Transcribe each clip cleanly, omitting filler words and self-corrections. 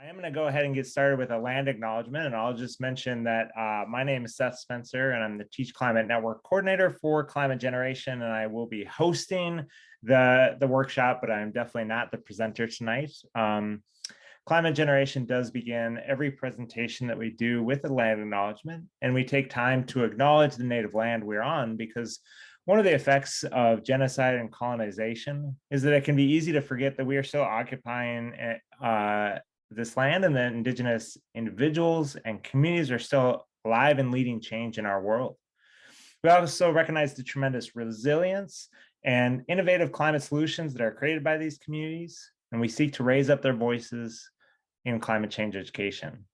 I am going to go ahead and get started with a land acknowledgement, and I'll just mention that my name is Seth Spencer, and I'm the Teach Climate Network Coordinator for Climate Generation, and I will be hosting the workshop, but I'm definitely not the presenter tonight. Climate Generation does begin every presentation that we do with a land acknowledgement, and we take time to acknowledge the native land we're on because one of the effects of genocide and colonization is that it can be easy to forget that we are still occupying this land, and that indigenous individuals and communities are still alive and leading change in our world. We also recognize the tremendous resilience and innovative climate solutions that are created by these communities, and we seek to raise up their voices in climate change education.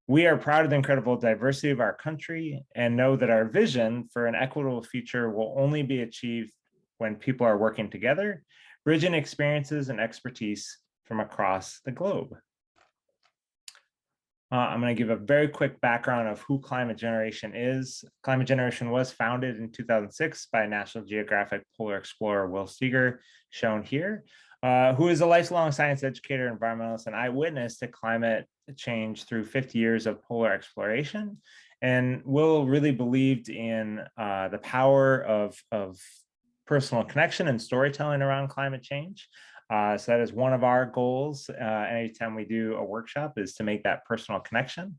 We are proud of the incredible diversity of our country and know that our vision for an equitable future will only be achieved when people are working together, bridging experiences and expertise from across the globe. I'm going to give a very quick background of who Climate Generation is. Climate Generation was founded in 2006 by National Geographic polar explorer Will Steger, shown here, who is a lifelong science educator, environmentalist, and eyewitness to climate change through 50 years of polar exploration. And Will really believed in the power of personal connection and storytelling around climate change. So that is one of our goals anytime we do a workshop, is to make that personal connection.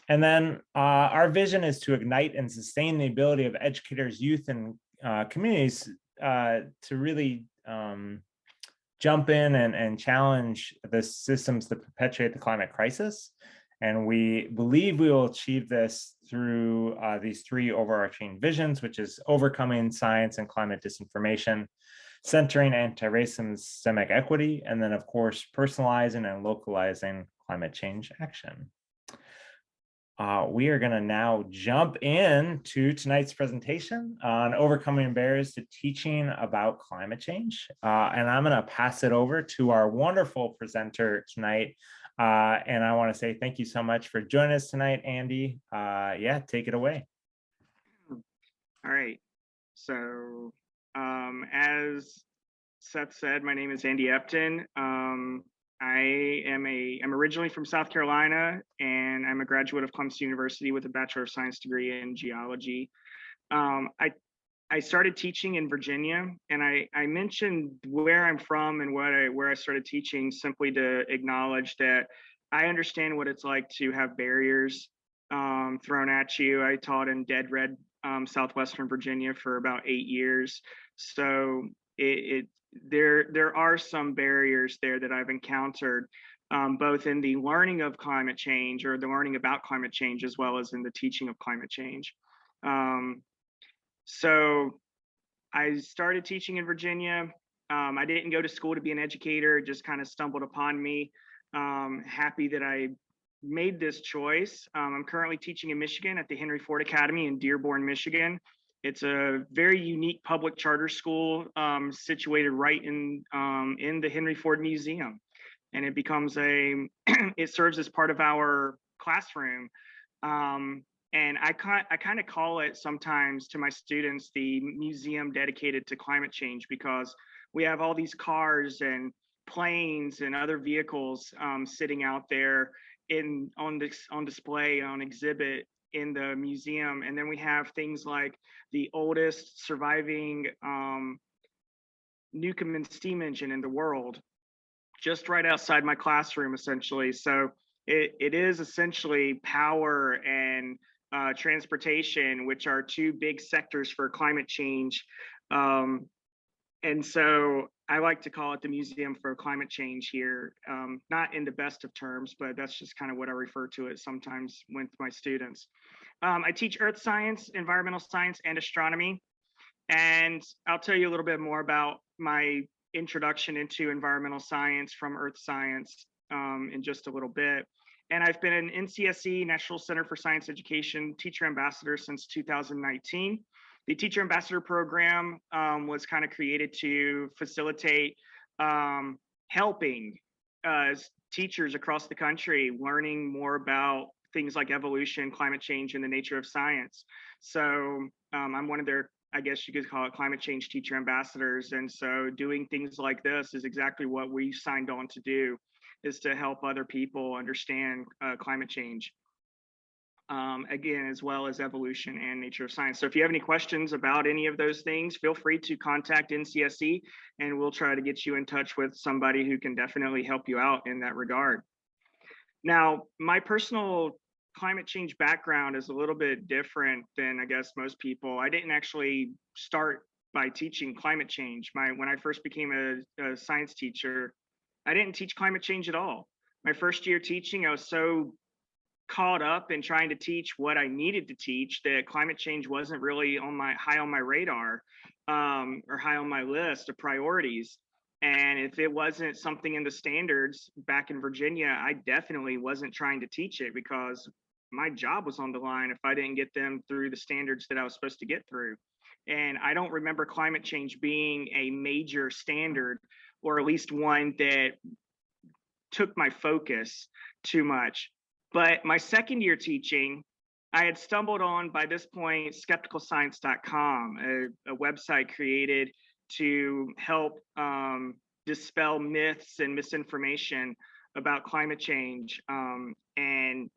And then our vision is to ignite and sustain the ability of educators, youth, and communities to really jump in and challenge the systems that perpetuate the climate crisis. And we believe we will achieve this through these three overarching visions, which is overcoming science and climate disinformation, centering anti-racism and systemic equity, and then, of course, personalizing and localizing climate change action. We are going to now jump into tonight's presentation on overcoming barriers to teaching about climate change. And I'm going to pass it over to our wonderful presenter tonight. And I want to say thank you so much for joining us tonight, Andy. Yeah, take it away. All right. So as Seth said, my name is Andy Epton. I'm originally from South Carolina, and I'm a graduate of Clemson University with a Bachelor of Science degree in geology. I started teaching in Virginia, and I mentioned where I'm from and where I started teaching simply to acknowledge that I understand what it's like to have barriers thrown at you. I taught in Dead Red, Southwestern Virginia for about 8 years. So there are some barriers there that I've encountered, both in the learning of climate change or the learning about climate change, as well as in the teaching of climate change. So I started teaching in Virginia. I didn't go to school to be an educator, it just kind of stumbled upon me. Happy that I made this choice. I'm currently teaching in Michigan at the Henry Ford Academy in Dearborn, Michigan. It's a very unique public charter school situated right in the Henry Ford Museum, and it becomes it serves as part of our classroom. And I kind of call it sometimes to my students the museum dedicated to climate change, because we have all these cars and planes and other vehicles sitting out there on display, on exhibit in the museum. And then we have things like the oldest surviving Newcomen steam engine in the world, just right outside my classroom, essentially. So it is essentially power and transportation, which are two big sectors for climate change. And so I like to call it the Museum for Climate Change here, not in the best of terms, but that's just kind of what I refer to it sometimes with my students. I teach earth science, environmental science, and astronomy. And I'll tell you a little bit more about my introduction into environmental science from earth science in just a little bit. And I've been an NCSE, National Center for Science Education, teacher ambassador since 2019. The Teacher Ambassador Program was kind of created to facilitate helping teachers across the country learning more about things like evolution, climate change, and the nature of science. So I'm one of their, I guess you could call it, climate change teacher ambassadors. And so doing things like this is exactly what we signed on to do. is to help other people understand climate change, again, as well as evolution and nature of science. So if you have any questions about any of those things, feel free to contact NCSE, and we'll try to get you in touch with somebody who can definitely help you out in that regard. Now, my personal climate change background is a little bit different than I guess most people. I didn't actually start by teaching climate change. When I first became a science teacher, I didn't teach climate change at all. My first year teaching, I was so caught up in trying to teach what I needed to teach that climate change wasn't really on my high on my radar, or high on my list of priorities. And if it wasn't something in the standards back in Virginia, I definitely wasn't trying to teach it because my job was on the line if I didn't get them through the standards that I was supposed to get through. And I don't remember climate change being a major standard, or at least one that took my focus too much. But my second year teaching, I had stumbled on, by this point, skepticalscience.com, a website created to help dispel myths and misinformation about climate change. And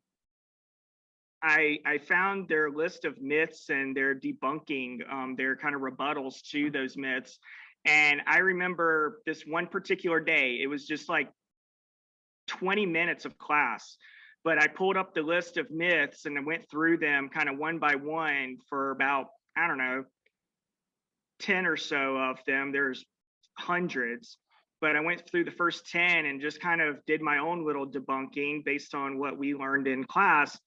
I found their list of myths and their debunking, their kind of rebuttals to those myths. And I remember this one particular day, it was just like 20 minutes of class, but I pulled up the list of myths and I went through them kind of one by one for about, I don't know, 10 or so of them. There's hundreds, but I went through the first 10 and just kind of did my own little debunking based on what we learned in class.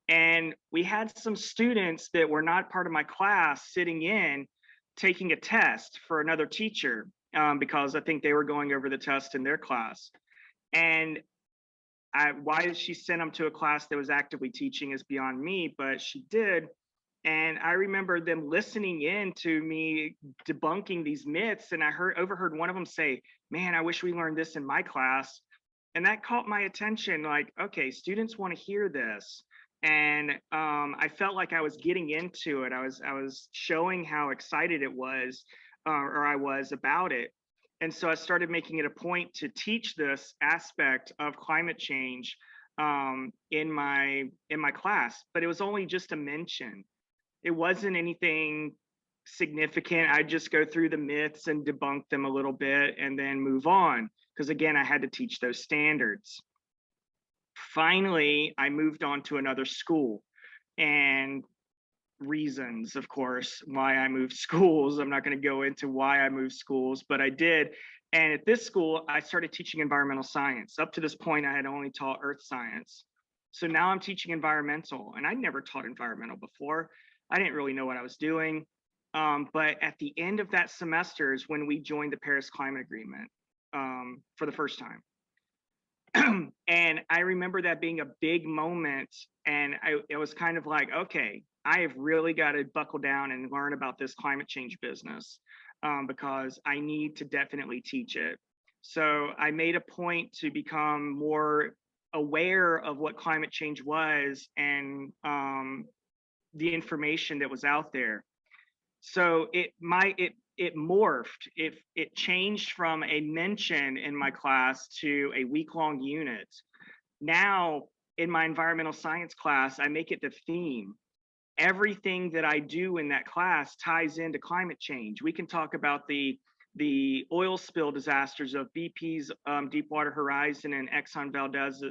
And we had some students that were not part of my class sitting in taking a test for another teacher, because I think they were going over the test in their class. And why she sent them to a class that was actively teaching is beyond me, but she did. And I remember them listening in to me debunking these myths. And I overheard one of them say, "Man, I wish we learned this in my class." And that caught my attention. Like, okay, students want to hear this. And I felt like I was getting into it. I was showing how excited it was, or I was about it. And so I started making it a point to teach this aspect of climate change in my class, but it was only just a mention. It wasn't anything significant. I just go through the myths and debunk them a little bit and then move on, because again, I had to teach those standards. Finally, I moved on to another school, and reasons, of course, why I moved schools. I'm not going to go into why I moved schools, but I did. And at this school, I started teaching environmental science. Up to this point, I had only taught earth science. So now I'm teaching environmental, and I never taught environmental before. I didn't really know what I was doing. But at the end of that semester is when we joined the Paris Climate Agreement for the first time. And I remember that being a big moment. And it was kind of like, okay, I have really got to buckle down and learn about this climate change business, because I need to definitely teach it. So I made a point to become more aware of what climate change was and the information that was out there. So it morphed. It changed from a mention in my class to a week-long unit. Now in my environmental science class, I make it the theme. Everything that I do in that class ties into climate change. We can talk about the oil spill disasters of BP's Deepwater Horizon and Exxon Valdez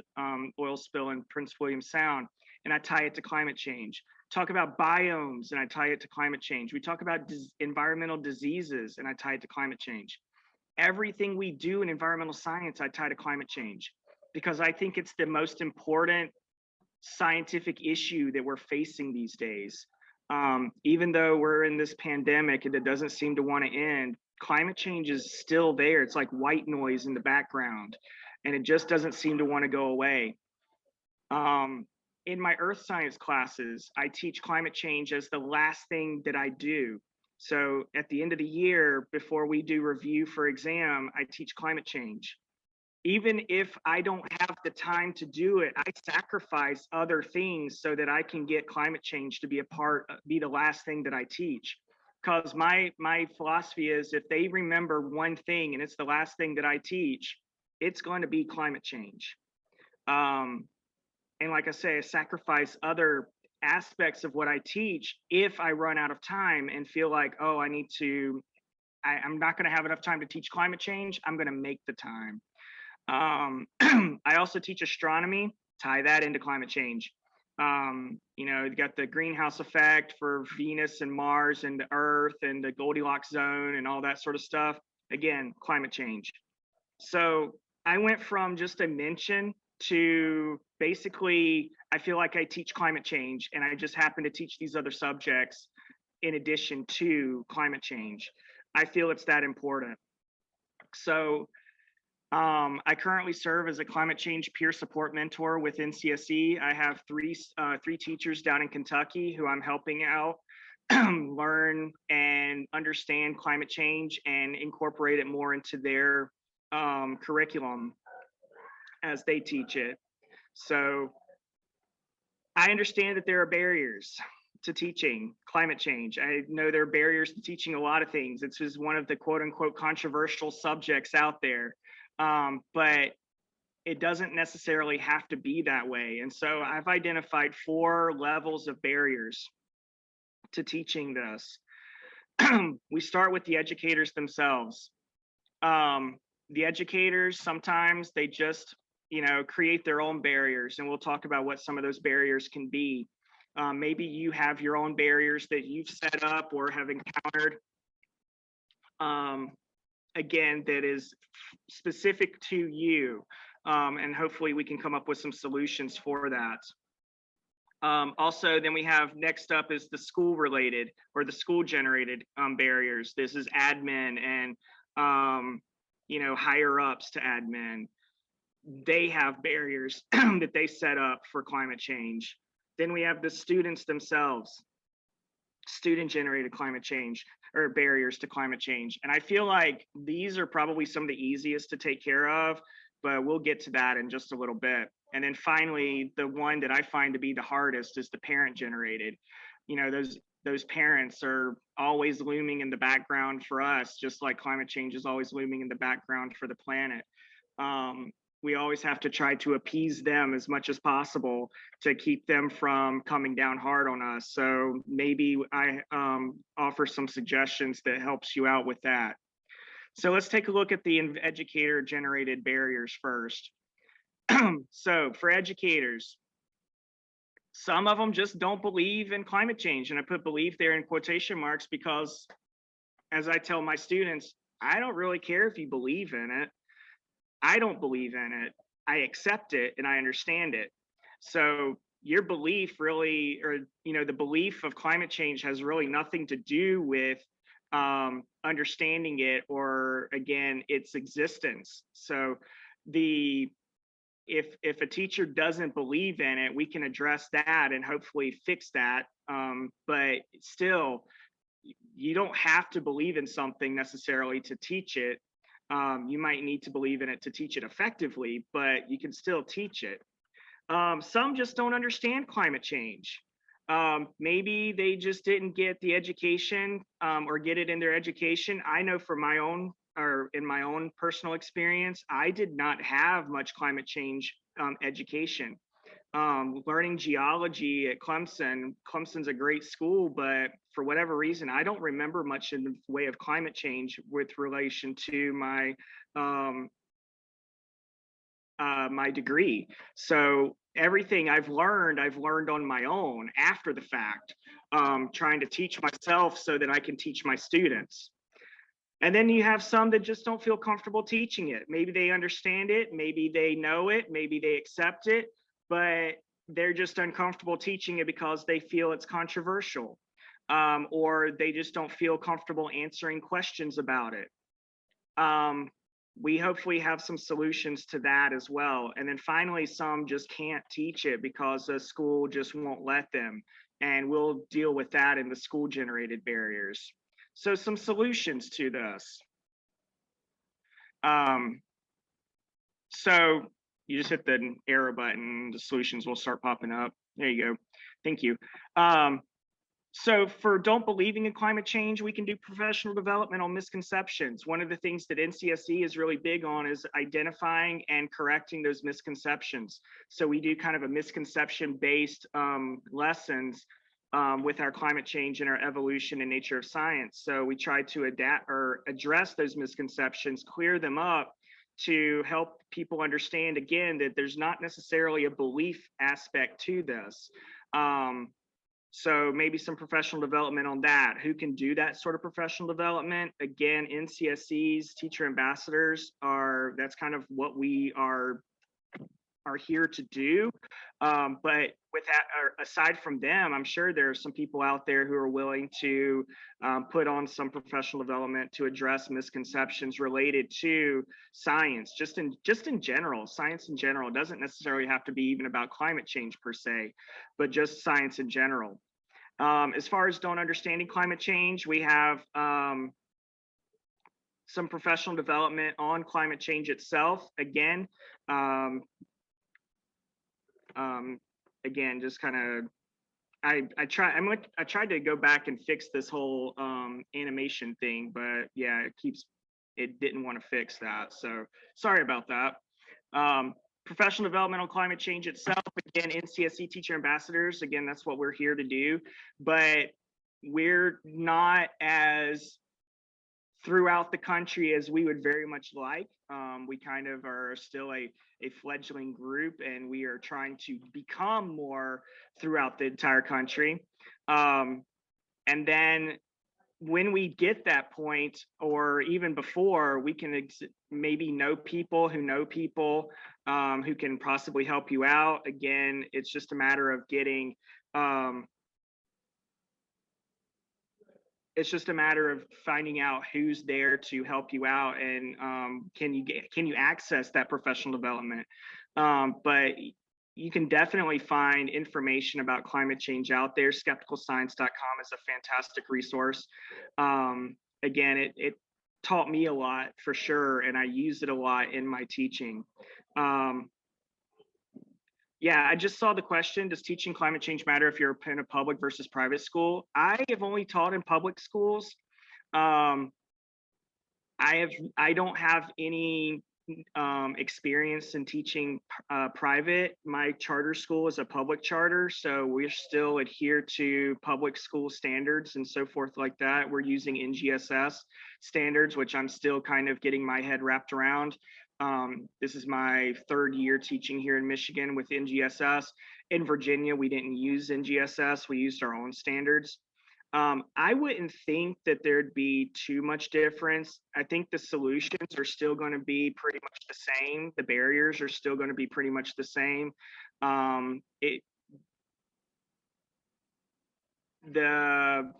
oil spill in Prince William Sound, and I tie it to climate change. Talk about biomes, and I tie it to climate change. We talk about environmental diseases, and I tie it to climate change. Everything we do in environmental science, I tie to climate change, because I think it's the most important scientific issue that we're facing these days. Even though we're in this pandemic and it doesn't seem to want to end, climate change is still there. It's like white noise in the background, and it just doesn't seem to want to go away. In my earth science classes, I teach climate change as the last thing that I do. So at the end of the year, before we do review for exam, I teach climate change. Even if I don't have the time to do it, I sacrifice other things so that I can get climate change to be be the last thing that I teach. Because my philosophy is, if they remember one thing and it's the last thing that I teach, it's going to be climate change. Um, and like I say, I sacrifice other aspects of what I teach if I run out of time and feel like, oh, I'm not going to have enough time to teach climate change. I'm going to make the time. I also teach astronomy, tie that into climate change. You got the greenhouse effect for Venus and Mars and the Earth and the Goldilocks zone and all that sort of stuff. Again, climate change. So I went from just a mention to basically, I feel like I teach climate change and I just happen to teach these other subjects in addition to climate change. I feel it's that important. So I currently serve as a climate change peer support mentor with NCSE. I have three teachers down in Kentucky who I'm helping out learn and understand climate change and incorporate it more into their curriculum as they teach it. So I understand that there are barriers to teaching climate change. I know there are barriers to teaching a lot of things. It's just one of the quote unquote controversial subjects out there. But it doesn't necessarily have to be that way. And so I've identified 4 levels of barriers to teaching this. We start with the educators themselves. The educators, sometimes they just, create their own barriers, and we'll talk about what some of those barriers can be. Maybe you have your own barriers that you've set up or have encountered. Again, that is specific to you. And hopefully we can come up with some solutions for that. Also, then we have next up is the school related or the school generated barriers. This is admin and, higher ups to admin. They have barriers that they set up for climate change. Then we have the students themselves, student generated climate change or barriers to climate change. And I feel like these are probably some of the easiest to take care of, but we'll get to that in just a little bit. And then finally, the one that I find to be the hardest is the parent generated. Those parents are always looming in the background for us, just like climate change is always looming in the background for the planet. We always have to try to appease them as much as possible to keep them from coming down hard on us. So maybe I offer some suggestions that helps you out with that. So let's take a look at the educator generated barriers first. So for educators, some of them just don't believe in climate change. And I put believe there in quotation marks because, as I tell my students, I don't really care if you believe in it. I don't believe in it. I accept it and I understand it. So your belief really, or the belief of climate change has really nothing to do with understanding it or, again, its existence. So if a teacher doesn't believe in it, we can address that and hopefully fix that. But still, you don't have to believe in something necessarily to teach it. You might need to believe in it to teach it effectively, but you can still teach it. Some just don't understand climate change. Maybe they just didn't get the education or get it in their education. I know from my own or in my own personal experience, I did not have much climate change education. Learning geology at Clemson's a great school, but for whatever reason, I don't remember much in the way of climate change with relation to my my degree. So everything I've learned on my own after the fact, trying to teach myself so that I can teach my students. And then you have some that just don't feel comfortable teaching it. Maybe they understand it, maybe they know it, maybe they accept it, but they're just uncomfortable teaching it because they feel it's controversial, or they just don't feel comfortable answering questions about it. We hopefully have some solutions to that as well. And then finally, some just can't teach it because the school just won't let them. And we'll deal with that in the school generated barriers. So some solutions to this. So you just hit the arrow button, the solutions will start popping up. There you go. Thank you. So for don't believing in climate change, we can do professional development on misconceptions. One of the things that NCSE is really big on is identifying and correcting those misconceptions. So we do kind of a misconception based lessons with our climate change and our evolution and nature of science. So we try to adapt or address those misconceptions, clear them up to help people understand again that there's not necessarily a belief aspect to this. Um, so maybe some professional development on that. Who can do that sort of professional development? Again, NCSEs, teacher ambassadors that's kind of what we are here to do. But with that, or aside from them, I'm sure there are some people out there who are willing to put on some professional development to address misconceptions related to science, just in general. Science in general. It doesn't necessarily have to be even about climate change per se, but just science in general. As far as don't understanding climate change, we have some professional development on climate change itself. Um, again, just kind of I tried to go back and fix this whole animation thing, but yeah, it didn't want to fix that. So sorry about that. Professional development on climate change itself, again, NCSE teacher ambassadors, again, that's what we're here to do, but we're not as throughout the country as we would very much like. We kind of are still a fledgling group, and we are trying to become more throughout the entire country. And then when we get that point, or even before, we can maybe know people who can possibly help you out. Again, it's just a matter of getting it's just a matter of finding out who's there to help you out, and can you access that professional development. But you can definitely find information about climate change out there. Skepticalscience.com is a fantastic resource. Again, it taught me a lot for sure, and I use it a lot in my teaching. Yeah, I just saw the question, does teaching climate change matter if you're in a public versus private school? I have only taught in public schools. Um, I don't have any experience in teaching private. My charter school is a public charter, so we're still adhere to public school standards and so forth like that. We're using NGSS standards, which I'm still kind of getting my head wrapped around. This is my third year teaching here in Michigan with NGSS. In Virginia, we didn't use NGSS. We used our own standards. I wouldn't think that there'd be too much difference. I think the solutions are still going to be pretty much the same. The barriers are still going to be pretty much the same. The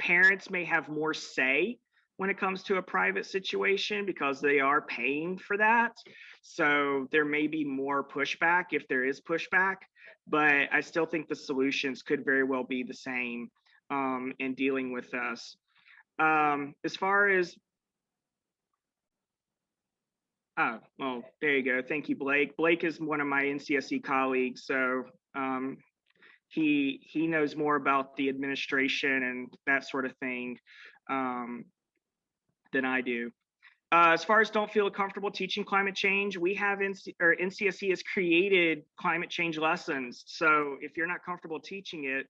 parents may have more say when it comes to a private situation because they are paying for that. So there may be more pushback if there is pushback, but I still think the solutions could very well be the same in dealing with us. As far as, oh, well, there you go. Thank you, Blake. Blake is one of my NCSE colleagues, so he knows more about the administration and that sort of thing than I do. As far as don't feel comfortable teaching climate change, we have NCSE has created climate change lessons. So if you're not comfortable teaching it,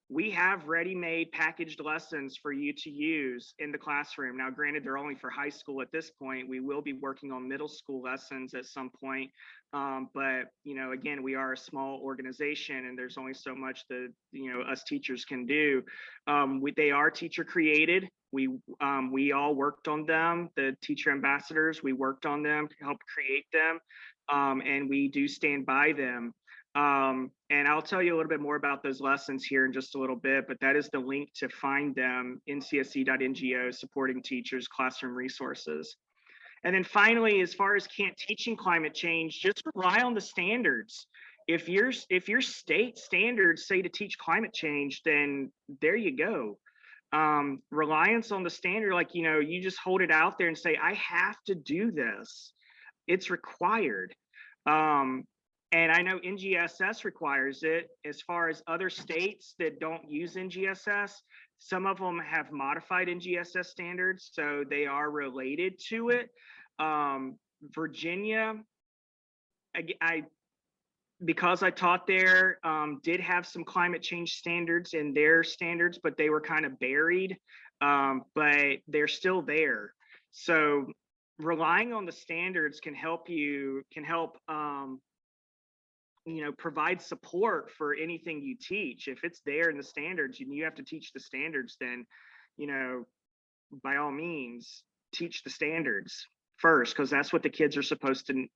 we have ready-made packaged lessons for you to use in the classroom. Now, granted, they're only for high school at this point. We will be working on middle school lessons at some point. But, again, we are a small organization and there's only so much that, us teachers can do. They are teacher created. We all worked on them. The teacher ambassadors, we worked on them to help create them. And we do stand by them. And I'll tell you a little bit more about those lessons here in just a little bit, but that is the link to find them, ncsc.ngo, supporting teachers, classroom resources. And then finally, as far as can't teaching climate change, just rely on the standards. If your state standards say to teach climate change, then there you go. Reliance on the standard, like, you just hold it out there and say, I have to do this. It's required. And I know NGSS requires it. As far as other states that don't use NGSS, some of them have modified NGSS standards, so they are related to it. Virginia, I because I taught there, did have some climate change standards in their standards, but they were kind of buried, but they're still there. So relying on the standards can help provide support for anything you teach. If it's there in the standards and you have to teach the standards, then, you know, by all means, teach the standards first, because that's what the kids are supposed to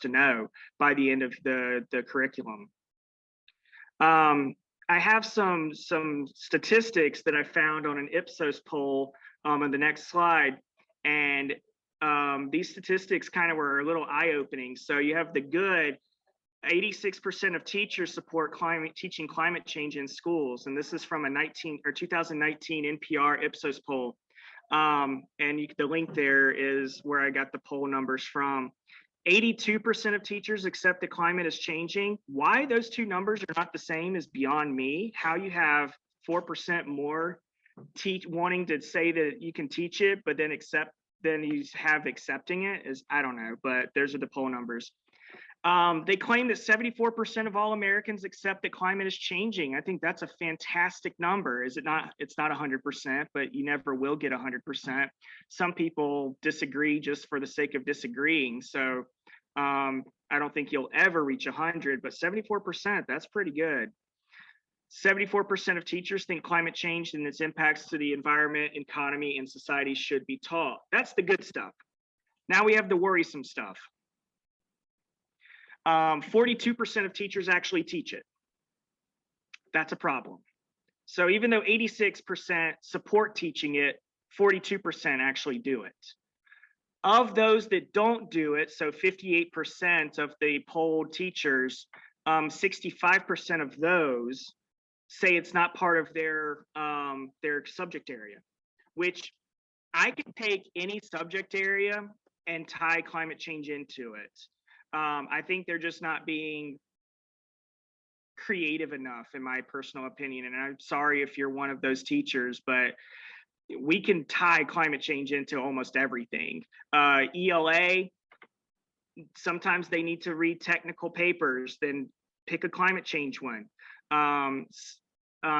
know by the end of the curriculum. I have some statistics that I found on an Ipsos poll on the next slide, and these statistics kind of were a little eye-opening. So you have the good. 86% of teachers support teaching climate change in schools, and this is from a 2019 NPR Ipsos poll. And the link there is where I got the poll numbers from. 82% of teachers accept that climate is changing. Why those two numbers are not the same is beyond me. How you have 4% more wanting to say that you can teach it, but then you have accepting it is, I don't know, but those are the poll numbers. They claim that 74% of all Americans accept that climate is changing. I think that's a fantastic number. Is it not? It's not 100%, but you never will get 100%. Some people disagree just for the sake of disagreeing. So I don't think you'll ever reach 100, but 74%, that's pretty good. 74% of teachers think climate change and its impacts to the environment, economy, and society should be taught. That's the good stuff. Now we have the worrisome stuff. 42% of teachers actually teach it. That's a problem. So even though 86% support teaching it, 42% actually do it. Of those that don't do it, so 58% of the polled teachers, 65% of those say it's not part of their subject area, which I can take any subject area and tie climate change into it. I think they're just not being creative enough, in my personal opinion. And I'm sorry if you're one of those teachers, but we can tie climate change into almost everything. ELA, sometimes they need to read technical papers, then pick a climate change one.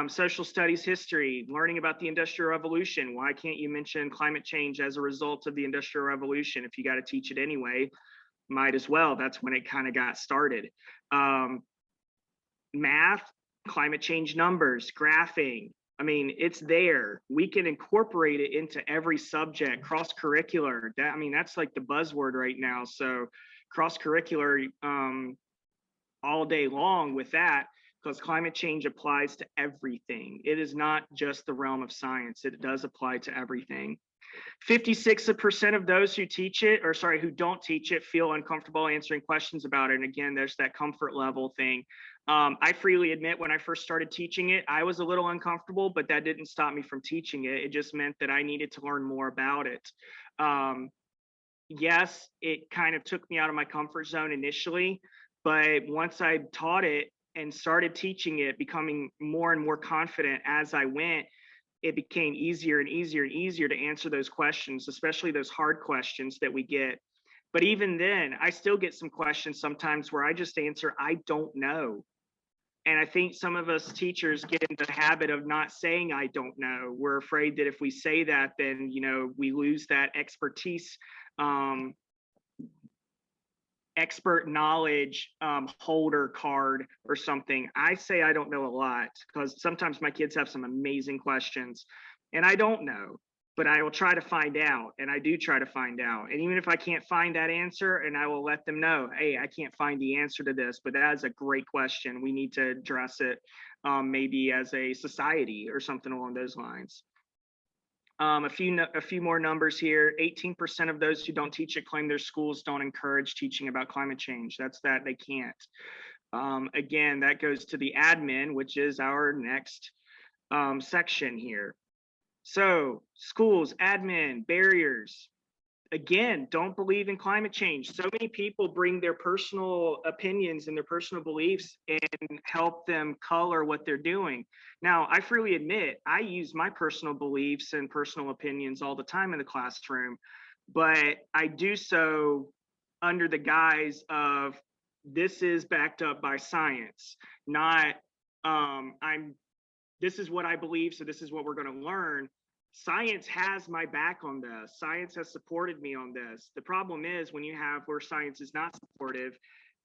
Social studies history, learning about the Industrial Revolution. Why can't you mention climate change as a result of the Industrial Revolution? If you got to teach it anyway, might as well. That's when it kind of got started. Math, climate change numbers, graphing. I mean, it's there. We can incorporate it into every subject. Cross-curricular. That's like the buzzword right now. So cross-curricular all day long with that, because climate change applies to everything. It is not just the realm of science. It does apply to everything. 56% of those who don't teach it feel uncomfortable answering questions about it. And again, there's that comfort level thing. I freely admit when I first started teaching it, I was a little uncomfortable, but that didn't stop me from teaching it. It just meant that I needed to learn more about it. Yes, it kind of took me out of my comfort zone initially, but once I taught it and started teaching it, becoming more and more confident as I went, it became easier and easier and easier to answer those questions, especially those hard questions that we get. But even then, I still get some questions sometimes where I just answer, I don't know. And I think some of us teachers get into the habit of not saying, I don't know. We're afraid that if we say that, then, we lose that expertise, expert knowledge holder card or something. I say I don't know a lot because sometimes my kids have some amazing questions and I don't know, but I will try to find out, and I do try to find out. And even if I can't find that answer, and I will let them know, hey, I can't find the answer to this, but that is a great question. We need to address it maybe as a society or something along those lines. A few more numbers here. 18% of those who don't teach it claim their schools don't encourage teaching about climate change. That's that they can't. Again, that goes to the admin, which is our next section here. So schools, admin, barriers. again, don't believe in climate change. So many people bring their personal opinions and their personal beliefs and help them color what they're doing. Now, I freely admit I use my personal beliefs and personal opinions all the time in the classroom, but I do so under the guise of this is backed up by science, not I'm this is what I believe, so this is what we're going to learn. Science has my back on this. Science has supported me on this. The problem is when you have where science is not supportive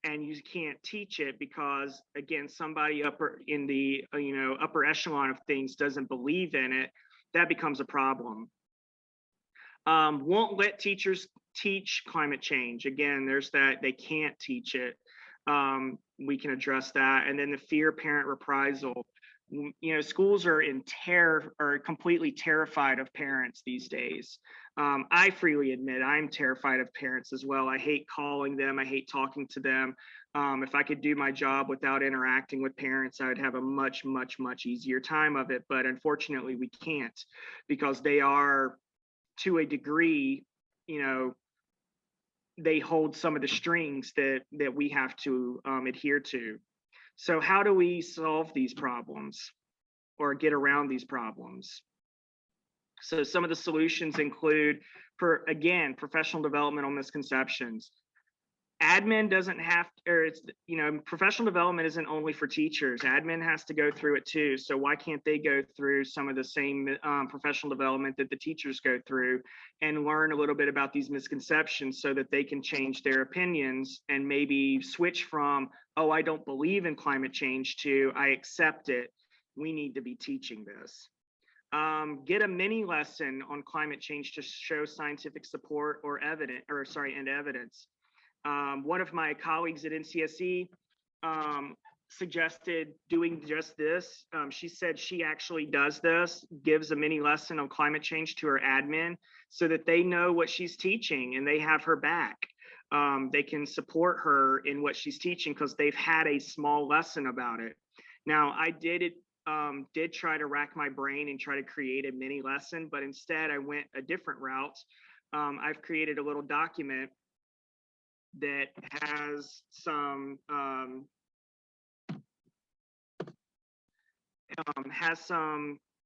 and you can't teach it because again somebody upper in the upper echelon of things doesn't believe in it, that becomes a problem. Won't let teachers teach climate change. Again, there's that they can't teach it. We can address that. And then the fear parent reprisal. Schools are in terror or completely terrified of parents these days. I freely admit I'm terrified of parents as well. I hate calling them. I hate talking to them. If I could do my job without interacting with parents, I would have a much, much, much easier time of it. But unfortunately, we can't because they are, to a degree, they hold some of the strings that we have to adhere to. So how do we solve these problems or get around these problems? So some of the solutions include, professional developmental misconceptions. Admin doesn't have, or it's, professional development isn't only for teachers. Admin has to go through it too. So why can't they go through some of the same professional development that the teachers go through and learn a little bit about these misconceptions so that they can change their opinions and maybe switch from, oh, I don't believe in climate change to I accept it. We need to be teaching this. Get a mini lesson on climate change to show scientific support or evidence. One of my colleagues at NCSE suggested doing just this. She said she actually does this, gives a mini lesson on climate change to her admin so that they know what she's teaching and they have her back. They can support her in what she's teaching because they've had a small lesson about it. Now, I did try to rack my brain and try to create a mini lesson, but instead I went a different route. I've created a little document that has some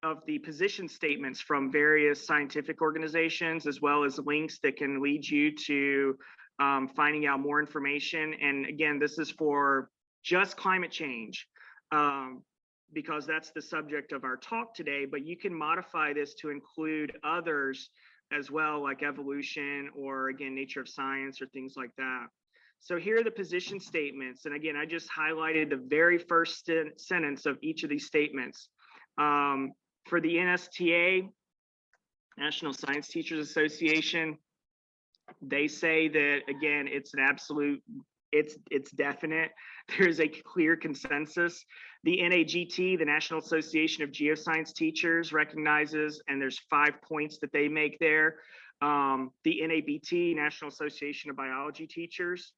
of the position statements from various scientific organizations, as well as links that can lead you to finding out more information. And again, this is for just climate change because that's the subject of our talk today, but you can modify this to include others as well, like evolution or again, nature of science or things like that. So here are the position statements. And again, I just highlighted the very first sentence of each of these statements. For the NSTA, National Science Teachers Association, they say that, again, it's an absolute, it's definite. There's a clear consensus. The NAGT, the National Association of Geoscience Teachers, recognizes, and there's 5 points that they make there. The NABT, National Association of Biology Teachers,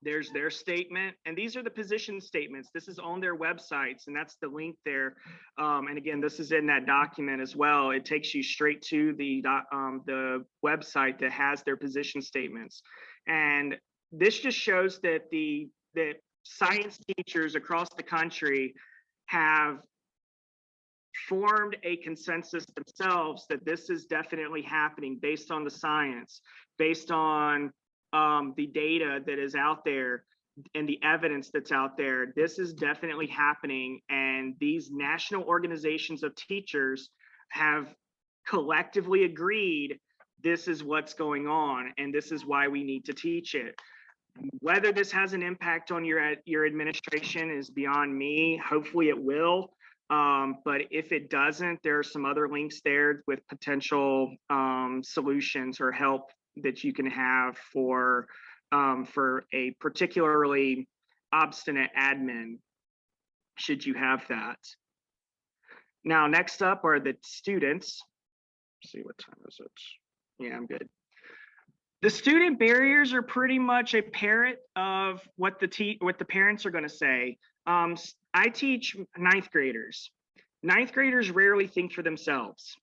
there's their statement, and these are the position statements. This is on their websites, and that's the link there. And again, this is in that document as well. It takes you straight to the website that has their position statements. And this just shows that that science teachers across the country have formed a consensus themselves that this is definitely happening based on the science, based on the data that is out there and the evidence that's out there. This is definitely happening. And these national organizations of teachers have collectively agreed this is what's going on and this is why we need to teach it. Whether this has an impact on your administration is beyond me. Hopefully it will. But if it doesn't, there are some other links there with potential solutions or help that you can have for a particularly obstinate admin, should you have that. Now, next up are the students. Let's see, what time is it? Yeah, I'm good. The student barriers are pretty much a parrot of what the parents are going to say. I teach ninth graders. Ninth graders rarely think for themselves.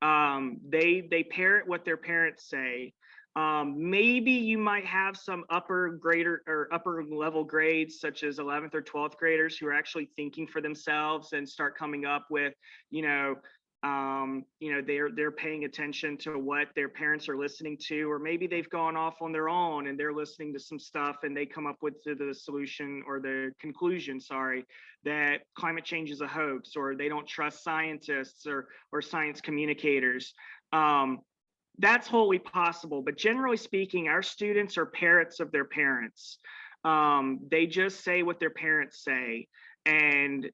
They parrot what their parents say. Maybe you might have some upper grader or upper level grades, such as 11th or 12th graders, who are actually thinking for themselves and start coming up with, you know, they're paying attention to what their parents are listening to, or maybe they've gone off on their own and they're listening to some stuff and they come up with the solution or the conclusion, sorry, that climate change is a hoax, or they don't trust scientists or science communicators. That's wholly possible, but generally speaking, our students are parrots of their parents. They just say what their parents say. And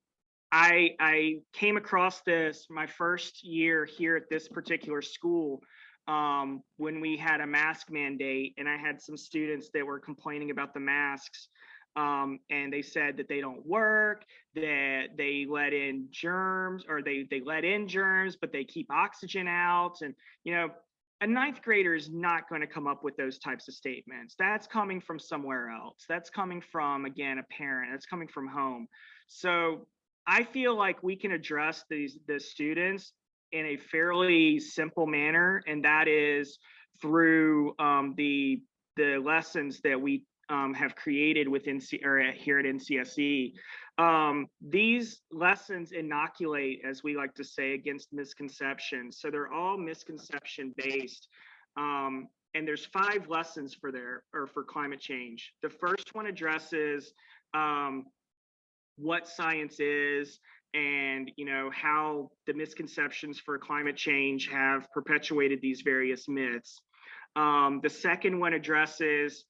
I came across this my first year here at this particular school, when we had a mask mandate, and I had some students that were complaining about the masks. And they said that they don't work, that they let in germs, or they let in germs, but they keep oxygen out. And, a ninth grader is not going to come up with those types of statements. That's coming from somewhere else. That's coming from, again, a parent. That's coming from home. So I feel like we can address the students in a fairly simple manner, and that is through the lessons that we have created with here at NCSE. These lessons inoculate, as we like to say, against misconceptions. So they're all misconception based. And there's 5 lessons for climate change. The first one addresses what science is, and how the misconceptions for climate change have perpetuated these various myths. The second one addresses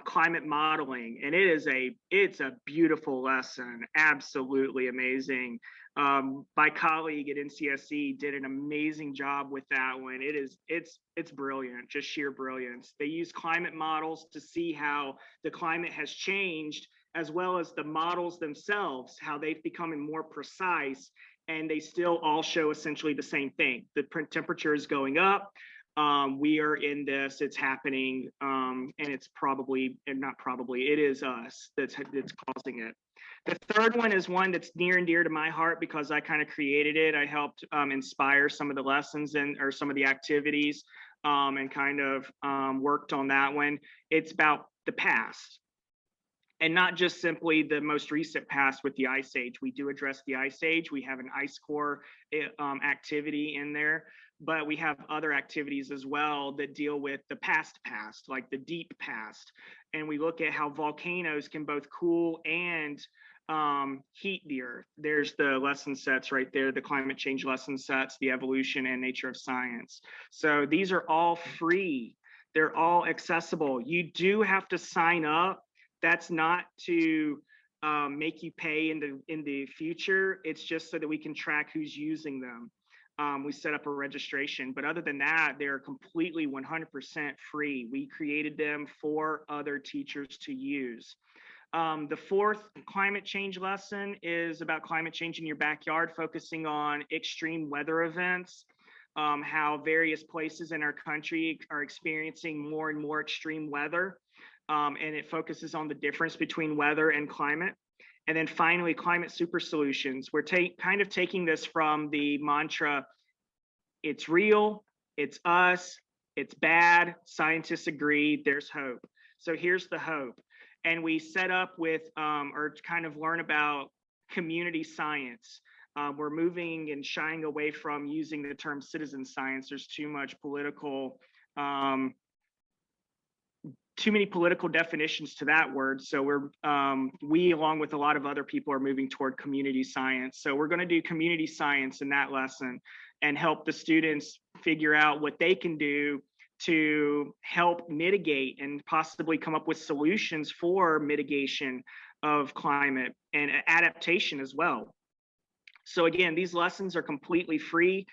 climate modeling, and it's a beautiful lesson, absolutely amazing. My colleague at NCSE did an amazing job with that one. It's brilliant, just sheer brilliance. They use climate models to see how the climate has changed, as well as the models themselves, how they've become more precise, and they still all show essentially the same thing. The temperature is going up. We are in this, it's happening, and it's probably, and not probably, it is us that's causing it. The third one is one that's near and dear to my heart because I kind of created it. I helped inspire some of the lessons or some of the activities, and kind of worked on that one. It's about the past. And not just simply the most recent past with the Ice Age. We do address the Ice Age. We have an Ice Core activity in there, but we have other activities as well that deal with the past, like the deep past. And we look at how volcanoes can both cool and heat the Earth. There's the lesson sets right there, the climate change lesson sets, the evolution and nature of science. So these are all free. They're all accessible. You do have to sign up. That's not to make you pay in the future. It's just so that we can track who's using them. We set up a registration, but other than that, they're completely 100% free. We created them for other teachers to use. The fourth climate change lesson is about climate change in your backyard, focusing on extreme weather events, how various places in our country are experiencing more and more extreme weather. And it focuses on the difference between weather and climate. And then finally, climate super solutions. We're kind of taking this from the mantra, it's real, it's us, it's bad, scientists agree, there's hope. So here's the hope. And we set up with, or kind of learn about community science. We're moving and shying away from using the term citizen science. There's too many political definitions to that word. So we, along with a lot of other people, are moving toward community science. So we're going to do community science in that lesson and help the students figure out what they can do to help mitigate and possibly come up with solutions for mitigation of climate and adaptation as well. So again, these lessons are completely free.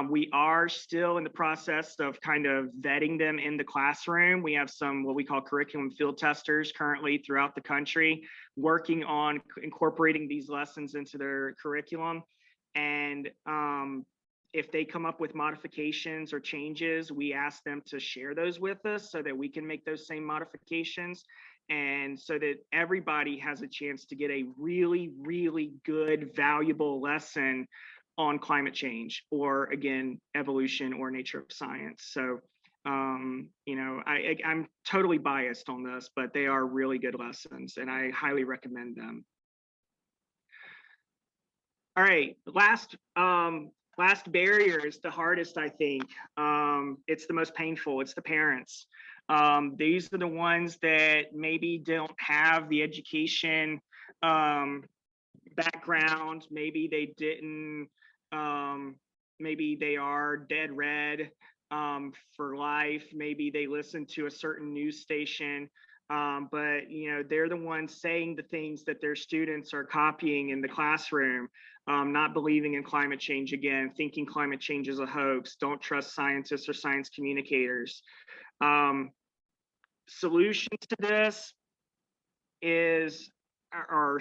We are still in the process of kind of vetting them in the classroom. We have some what we call curriculum field testers currently throughout the country working on incorporating these lessons into their curriculum. And if they come up with modifications or changes, we ask them to share those with us so that we can make those same modifications, and so that everybody has a chance to get a really, really good, valuable lesson on climate change, or again, evolution or nature of science. So, I'm totally biased on this, but they are really good lessons and I highly recommend them. All right, last barrier is the hardest, I think. It's the most painful. It's the parents. These are the ones that maybe don't have the education background. Maybe they didn't. Maybe they are dead red for life. Maybe they listen to a certain news station. But they're the ones saying the things that their students are copying in the classroom, not believing in climate change again, thinking climate change is a hoax, don't trust scientists or science communicators. Solutions to this are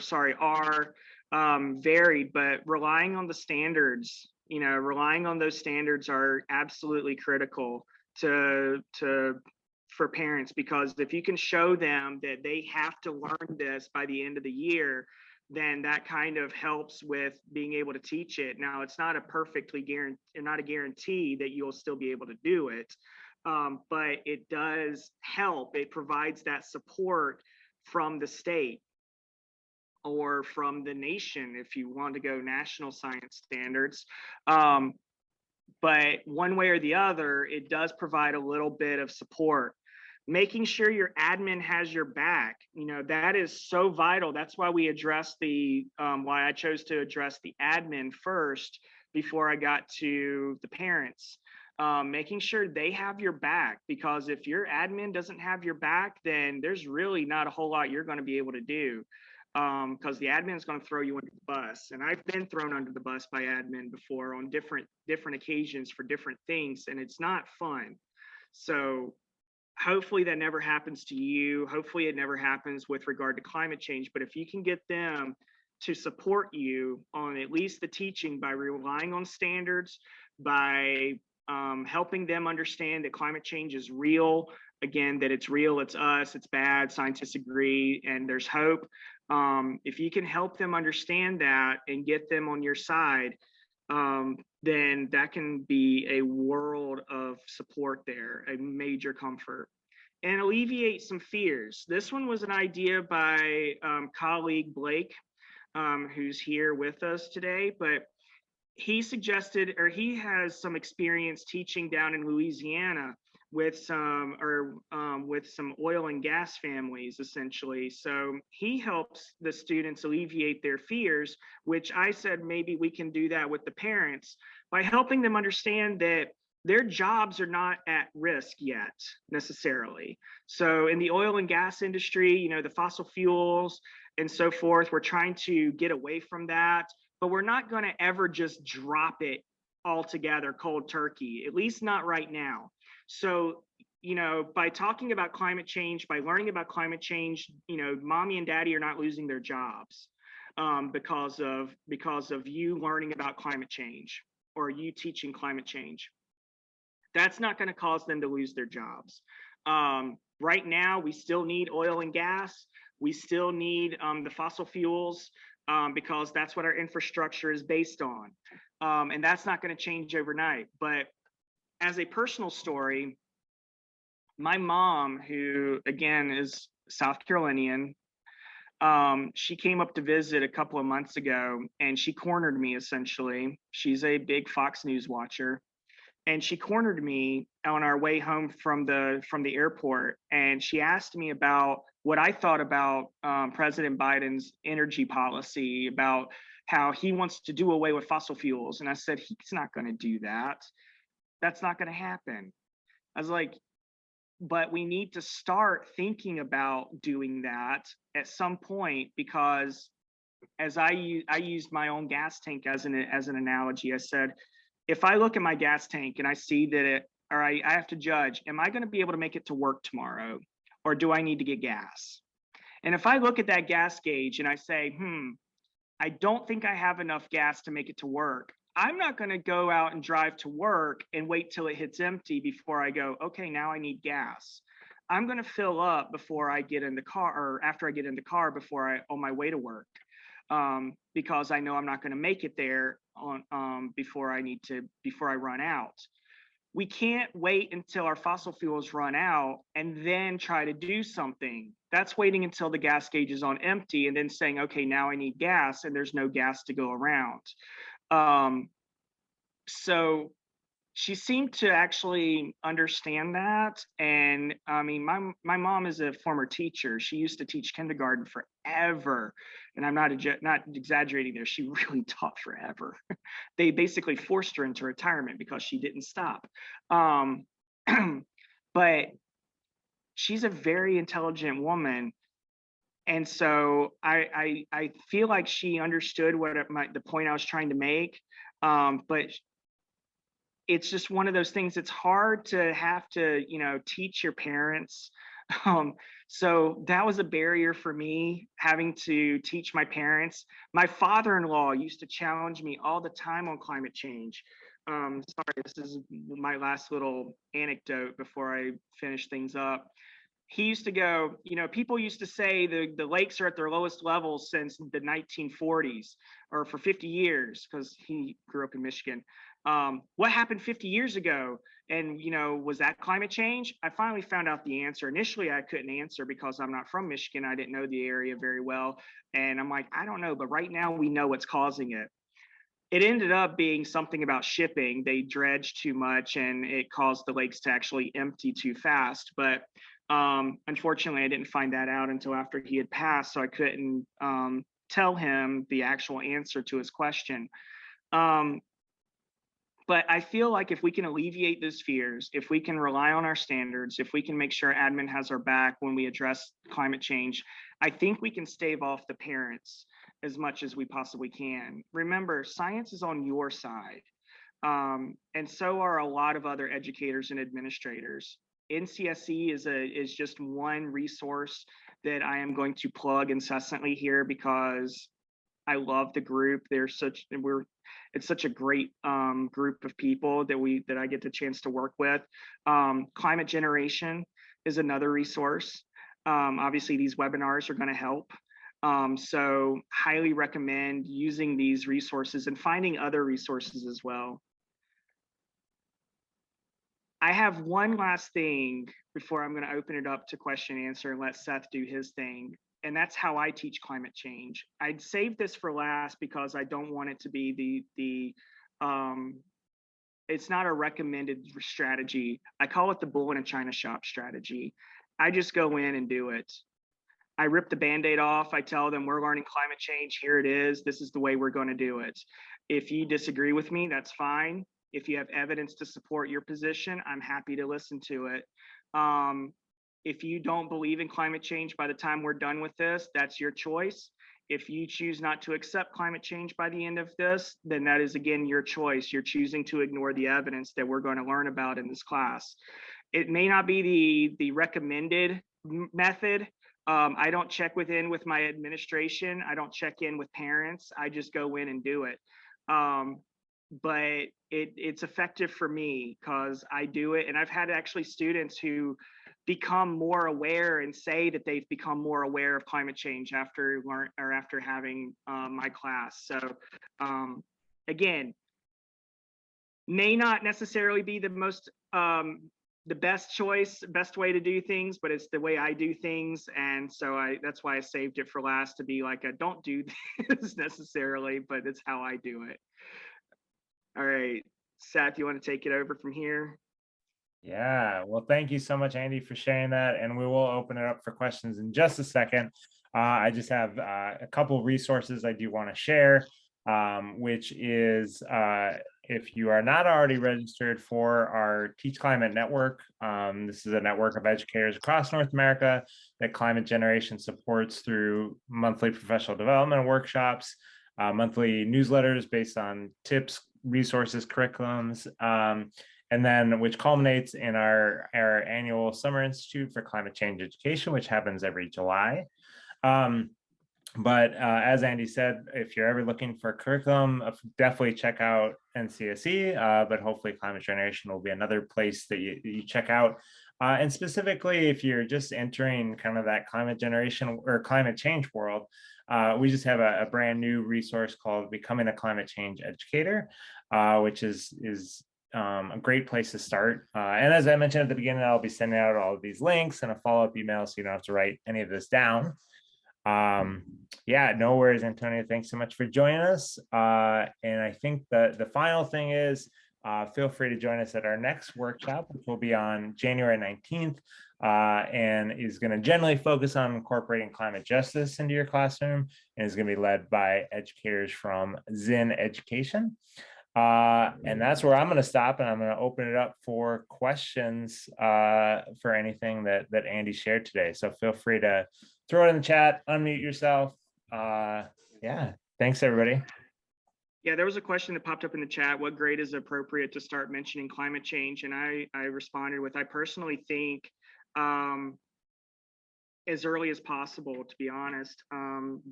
varied, but relying on the standards, relying on those standards are absolutely critical to for parents, because if you can show them that they have to learn this by the end of the year, then that kind of helps with being able to teach it. Now, it's not a not a guarantee that you'll still be able to do it, but it does help. It provides that support from the state or from the nation if you want to go national science standards. But one way or the other, it does provide a little bit of support. Making sure your admin has your back, that is so vital. That's why we addressed why I chose to address the admin first before I got to the parents. Making sure they have your back, because if your admin doesn't have your back, then there's really not a whole lot you're going to be able to do, because the admin is going to throw you under the bus. And I've been thrown under the bus by admin before on different occasions for different things, and it's not fun. So hopefully that never happens to you. Hopefully it never happens with regard to climate change. But if you can get them to support you on at least the teaching by relying on standards, by helping them understand that climate change is real, again, that it's real, it's us, it's bad, scientists agree, and there's hope. If you can help them understand that and get them on your side, then that can be a world of support there, a major comfort, and alleviate some fears. This one was an idea by colleague Blake, who's here with us today, but he suggested, or he has some experience teaching down in Louisiana with some oil and gas families, essentially. So he helps the students alleviate their fears, which I said maybe we can do that with the parents by helping them understand that their jobs are not at risk yet necessarily. So in the oil and gas industry, the fossil fuels and so forth, we're trying to get away from that, but we're not going to ever just drop it altogether cold turkey, at least not right now. So, by talking about climate change, by learning about climate change, mommy and daddy are not losing their jobs because of you learning about climate change or you teaching climate change. That's not going to cause them to lose their jobs. Right now, we still need oil and gas. We still need the fossil fuels because that's what our infrastructure is based on. And that's not going to change overnight. But as a personal story, my mom, who again is South Carolinian, she came up to visit a couple of months ago and she cornered me essentially. She's a big Fox News watcher. And she cornered me on our way home from the airport, and she asked me about what I thought about President Biden's energy policy, about how he wants to do away with fossil fuels. And I said, he's not going to do that. That's not going to happen. I was like, but we need to start thinking about doing that at some point, because as I used my own gas tank as an analogy. I said, if I look at my gas tank and I see that I have to judge, am I going to be able to make it to work tomorrow, or do I need to get gas? And if I look at that gas gauge and I say, I don't think I have enough gas to make it to work, I'm not going to go out and drive to work and wait till it hits empty before I go, okay, now I need gas. I'm going to fill up before I get in the car, or after I get in the car, on my way to work. because I know I'm not going to make it there on before I run out. We can't wait until our fossil fuels run out and then try to do something. That's waiting until the gas gauge is on empty and then saying, okay, now I need gas, and there's no gas to go around. So she seemed to actually understand that. And I mean, my mom is a former teacher. She used to teach kindergarten forever. And I'm not exaggerating there. She really taught forever. They basically forced her into retirement because she didn't stop. But she's a very intelligent woman. And so I feel like she understood the point I was trying to make. But it's just one of those things. It's hard to have to, teach your parents. So that was a barrier for me, having to teach my parents. My father-in-law used to challenge me all the time on climate change. Sorry, this is my last little anecdote before I finish things up. He used to go, people used to say the lakes are at their lowest level since the 1940s, or for 50 years, because he grew up in Michigan. What happened 50 years ago? And, was that climate change? I finally found out the answer. Initially, I couldn't answer because I'm not from Michigan. I didn't know the area very well. And I'm like, I don't know, but right now we know what's causing it. It ended up being something about shipping. They dredged too much and it caused the lakes to actually empty too fast. But unfortunately, I didn't find that out until after he had passed. So I couldn't tell him the actual answer to his question. But I feel like if we can alleviate those fears, if we can rely on our standards, if we can make sure admin has our back when we address climate change, I think we can stave off the parents as much as we possibly can. Remember, science is on your side. And so are a lot of other educators and administrators. NCSE is just one resource that I am going to plug incessantly here because I love the group. It's such a great group of people that I get the chance to work with. Climate Generation is another resource. Obviously, these webinars are going to help. So highly recommend using these resources and finding other resources as well. I have one last thing before I'm going to open it up to question and answer and let Seth do his thing. And that's how I teach climate change. I'd save this for last because I don't want it to be it's not a recommended strategy. I call it the bull in a china shop strategy. I just go in and do it. I rip the Band-Aid off. I tell them we're learning climate change. Here it is. This is the way we're going to do it. If you disagree with me, that's fine. If you have evidence to support your position, I'm happy to listen to it. If you don't believe in climate change by the time we're done with this, that's your choice. If you choose not to accept climate change by the end of this, then that is, again, your choice. You're choosing to ignore the evidence that we're going to learn about in this class. It may not be the recommended method. I don't check with my administration. I don't check in with parents. I just go in and do it. But it's effective for me because I do it. And I've had actually students who become more aware and say that they've become more aware of climate change after having my class. So again, may not necessarily be the best choice, best way to do things, but it's the way I do things. And so that's why I saved it for last, to be like, I don't do this necessarily, but it's how I do it. All right, Seth, you want to take it over from here? Yeah, well, thank you so much, Andy, for sharing that. And we will open it up for questions in just a second. I just have a couple of resources I do want to share, which is if you are not already registered for our Teach Climate Network, this is a network of educators across North America that Climate Generation supports through monthly professional development workshops, monthly newsletters based on tips, resources, curriculums, and then which culminates in our annual Summer Institute for Climate Change Education, which happens every July. But as Andy said, if you're ever looking for curriculum, definitely check out NCSE, but hopefully Climate Generation will be another place that you check out. And specifically, if you're just entering kind of that climate generation or climate change world, we just have a brand new resource called Becoming a Climate Change Educator, which is a great place to start. And as I mentioned at the beginning, I'll be sending out all of these links and a follow-up email so you don't have to write any of this down. Yeah, no worries, Antonio. Thanks so much for joining us. And I think the final thing is, feel free to join us at our next workshop, which will be on January 19th, and is going to generally focus on incorporating climate justice into your classroom, and is going to be led by educators from Zinn Education. And that's where I'm going to stop, and I'm going to open it up for questions for anything that Andy shared today. So feel free to throw it in the chat, unmute yourself. Yeah, thanks everybody. Yeah, there was a question that popped up in the chat. What grade is appropriate to start mentioning climate change? And I responded with, I personally think as early as possible, to be honest.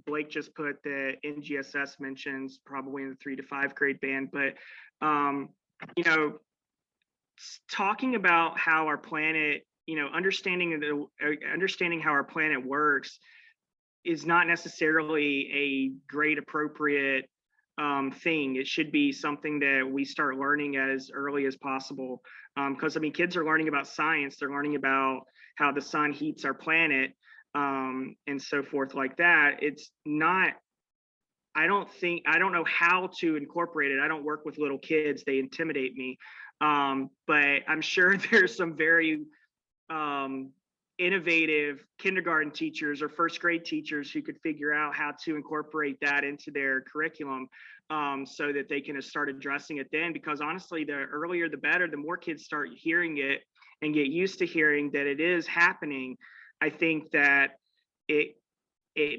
Blake just put the NGSS mentions probably in the 3 to 5 grade band, but you know, talking about how our planet, you know, understanding how our planet works is not necessarily a grade appropriate thing. It should be something that we start learning as early as possible. Because I mean, kids are learning about science, they're learning about how the sun heats our planet, and so forth like that. It's not, I don't know how to incorporate it. I don't work with little kids, they intimidate me. But I'm sure there's some very innovative kindergarten teachers or first grade teachers who could figure out how to incorporate that into their curriculum, so that they can start addressing it then. Because honestly, the earlier the better. The more kids start hearing it and get used to hearing that it is happening, I think that it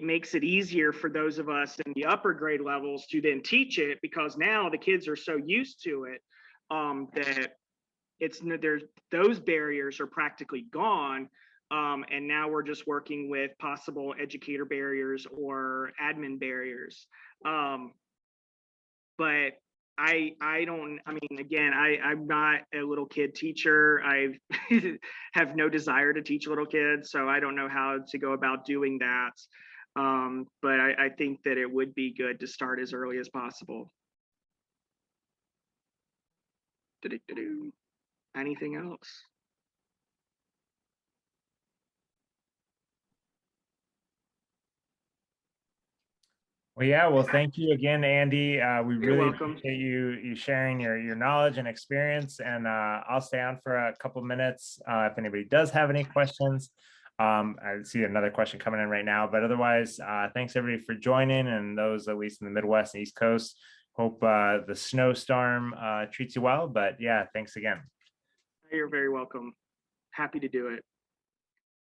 makes it easier for those of us in the upper grade levels to then teach it, because now the kids are so used to it that there's those barriers are practically gone. And now we're just working with possible educator barriers or admin barriers. But I mean, again, I'm not a little kid teacher. I have no desire to teach little kids, so I don't know how to go about doing that. But I think that it would be good to start as early as possible. Anything else? Well, yeah, well, thank you again, Andy. We You're really welcome. appreciate you sharing your knowledge and experience. And I'll stay on for a couple minutes if anybody does have any questions. I see another question coming in right now, but otherwise, thanks everybody for joining, and those at least in the Midwest and East Coast. Hope the snowstorm treats you well, but yeah, thanks again. You're very welcome. Happy to do it.